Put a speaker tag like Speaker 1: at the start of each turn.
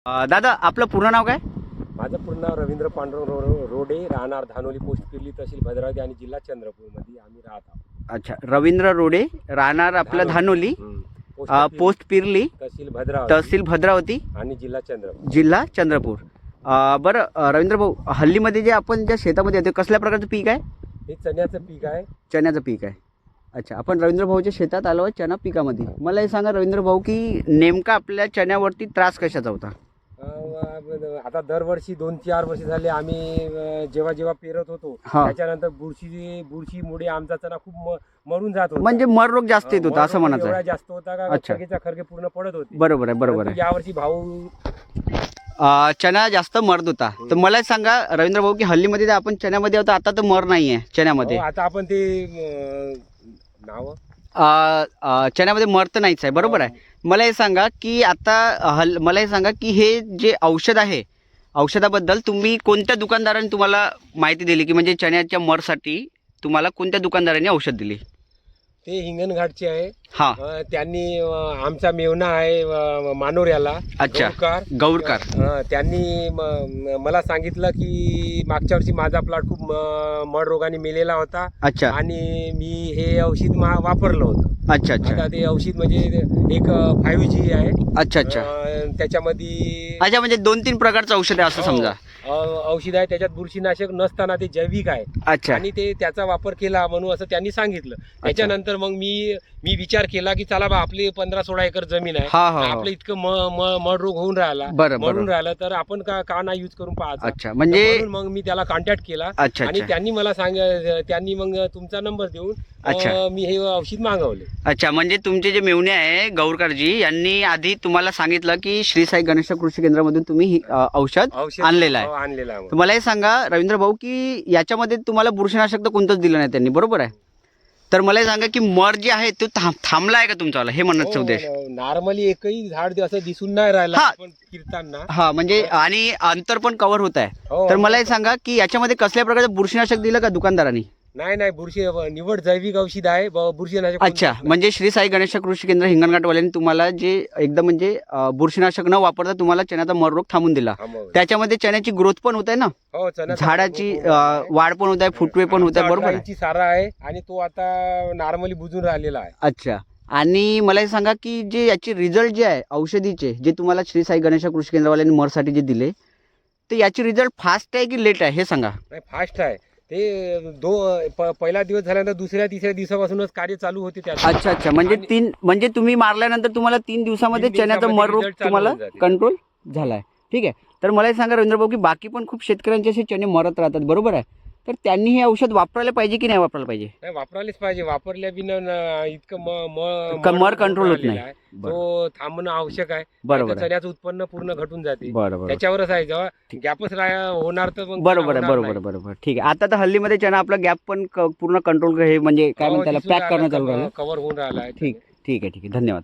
Speaker 1: दादा आपलं पूर्ण नाव काय?
Speaker 2: माझं पूर्ण नाव रवींद्र पांडुरंग रोडे, राहणार धानोली, पोस्ट पिर्ली, तहसील भद्रावती आणि जिल्हा चंद्रपूरमध्ये आम्ही राहत आहोत.
Speaker 1: अच्छा, रवींद्र रोडे, राहणार आपलं धानोली, पोस्ट पिर्ली, तहसील भद्रावती
Speaker 2: आणि
Speaker 1: जिल्हा चंद्रपूर. बरं रवींद्र भाऊ, हल्लीमध्ये जे आपण ज्या शेतामध्ये येतो कसल्या प्रकारचं पीक आहे?
Speaker 2: हे चण्याचं पीक आहे.
Speaker 1: चण्याचं पीक आहे. अच्छा, आपण रवींद्र भाऊच्या शेतात आलो चणा पिकामध्ये. मला हे सांगा रवींद्र भाऊ की नेमका आपल्या चण्यावरती त्रास कशाचा होता?
Speaker 2: आता दरवर्षी 2-4 वर्ष झाले आम्ही जेव्हा जेव्हा पेरत होतो त्याच्यानंतर बुरशीमुळे आमचा चणा खूप मरून जात होता.
Speaker 1: म्हणजे मर रोग जास्त येत होता असं म्हणायचं?
Speaker 2: एवढा जास्त होता का खरगे पूर्ण पडत होते.
Speaker 1: बरोबर आहे.
Speaker 2: यावर्षी भाऊ
Speaker 1: चणा जास्त मरत होता. तर मला सांगा रवींद्र भाऊ की हल्लीमध्ये आपण चण्यामध्ये होता, आता तर मर नाही आहे चण्यामध्ये.
Speaker 2: आता आपण ते नाव
Speaker 1: चण्यामध्ये मर तर नाहीच आहे. बरोबर आहे. मला हे सांगा की आता मला हे सांगा की हे जे औषध आहे, औषधाबद्दल तुम्ही कोणत्या दुकानदाराने तुम्हाला माहिती दिली की म्हणजे चण्याच्या मरसाठी तुम्हाला कोणत्या दुकानदाराने औषध दिली?
Speaker 2: ते हिंगणघाटचे आहे.
Speaker 1: हा,
Speaker 2: त्यांनी आमचा मेवना आहे मानोऱ्याला.
Speaker 1: अच्छा, गौरकार.
Speaker 2: त्यांनी मला सांगितलं की मागच्या वर्षी माझा प्लॉट खूप मड रोगाने मेलेला होता.
Speaker 1: अच्छा,
Speaker 2: आणि मी हे औषध वापरलं होतं.
Speaker 1: अच्छा.
Speaker 2: आता ते औषध म्हणजे एक 5G आहे.
Speaker 1: अच्छा,
Speaker 2: त्याच्यामध्ये
Speaker 1: अच्छा, म्हणजे 2-3 प्रकारचं औषध आहे असं समजा.
Speaker 2: औषध आहे, त्याच्यात बुरशीनाशक नसताना ते जैविक आहे.
Speaker 1: अच्छा, आणि
Speaker 2: ते त्याचा वापर केला म्हणून असं त्यांनी सांगितलं. त्याच्यानंतर मग मी विचार केला की चला बा, आपली 15-16 एकर जमीन आहे, आपलं इतकं मड रोग होऊन राहिला, मरून राहिला, तर आपण का नाही यूज करून पाहायचं.
Speaker 1: अच्छा, म्हणजे
Speaker 2: मग मी त्याला कॉन्टॅक्ट केला. आणि त्यांनी मला त्यांनी मग तुमचा नंबर देऊन मी हे औषध मागवले.
Speaker 1: अच्छा, म्हणजे तुमचे जे मेवणे आहे गौरकरजी यांनी आधी तुम्हाला सांगितलं की श्री साई गणेश कृषी केंद्रामधून तुम्ही औषध आणलेलं आहे. मला हे सांगा रवींद्र भाऊ की याच्यामध्ये तुम्हाला बुरशीनाशक तर कोणतंच दिलं नाही त्यांनी, बरोबर आहे? तर मला हे सांगा की मर जे आहे तो थांबला आहे का तुमचा, हे म्हणण्याचा उद्देश?
Speaker 2: नॉर्मली एकही झाड असं दिसून नाही राहिलं आपण फिरताना.
Speaker 1: हा, म्हणजे आणि अंतर पण कव्हर होत आहे. तर मला हे सांगा की याच्यामध्ये कसल्या प्रकारचं बुरशीनाशक दिलं का दुकानदारांनी?
Speaker 2: नाही, बुरशी निवड जैविक औषध आहे, बुरशीनाशक.
Speaker 1: अच्छा, म्हणजे श्री साई गणेश कृषी केंद्र हिंगणघाटवाल्यांनी तुम्हाला जे एकदम म्हणजे बुरशीनाशक न वापरता तुम्हाला चण्याचा मर रोग थांबून दिला. त्याच्यामध्ये चण्याची ग्रोथ पण होत आहे ना, झाडाची वाढ पण होत आहे, फुटवे पण होत आहे, बरोबर आहे?
Speaker 2: सारा आहे आणि तो आता नॉर्मली बुजून राहिलेला आहे.
Speaker 1: अच्छा, आणि मला हे सांगा की जे याचे रिझल्ट जे आहे औषधीचे जे तुम्हाला श्री साई गणेश कृषी केंद्रवाल्यांनी मरसाठी जे दिले, तर याचे रिझल्ट फास्ट आहे की लेट आहे हे सांगा?
Speaker 2: फास्ट आहे. ते पहिला दिवस झाल्यानंतर दुसऱ्या-तिसऱ्या दिवसापासूनच कार्य चालू होते त्यात.
Speaker 1: अच्छा, म्हणजे तुम्ही मारल्यानंतर तुम्हाला 3 दिवसामध्ये चण्याचा मर रोग तुम्हाला कंट्रोल झालाय. ठीक आहे. तर मला हे सांगा रवींद्र भाऊ की बाकी पण खूप शेतकऱ्यांचे असे चणे मरत राहतात, बरोबर आहे? तर त्यांनी हे औषध वापरायला पाहिजे की नाही वापरायला पाहिजे?
Speaker 2: वापरायलाच पाहिजे. वापरल्या बिना इतकं
Speaker 1: मर कंट्रोल होत नाही.
Speaker 2: तो थांबणं आवश्यक आहे.
Speaker 1: बरोबर,
Speaker 2: चण्याचं उत्पन्न पूर्ण घटून जाते.
Speaker 1: बरोबर,
Speaker 2: त्याच्यावरच आहे. जेव्हा गॅपच होणार तर
Speaker 1: बरोबर आहे. ठीक आहे. आता तर हल्लीमध्ये चणा आपला गॅप पण पूर्ण कंट्रोल हे म्हणजे काय म्हणतात त्याला पॅक करणं चालू राहिलं,
Speaker 2: कव्हर होऊन राहिला.
Speaker 1: ठीक आहे. धन्यवाद.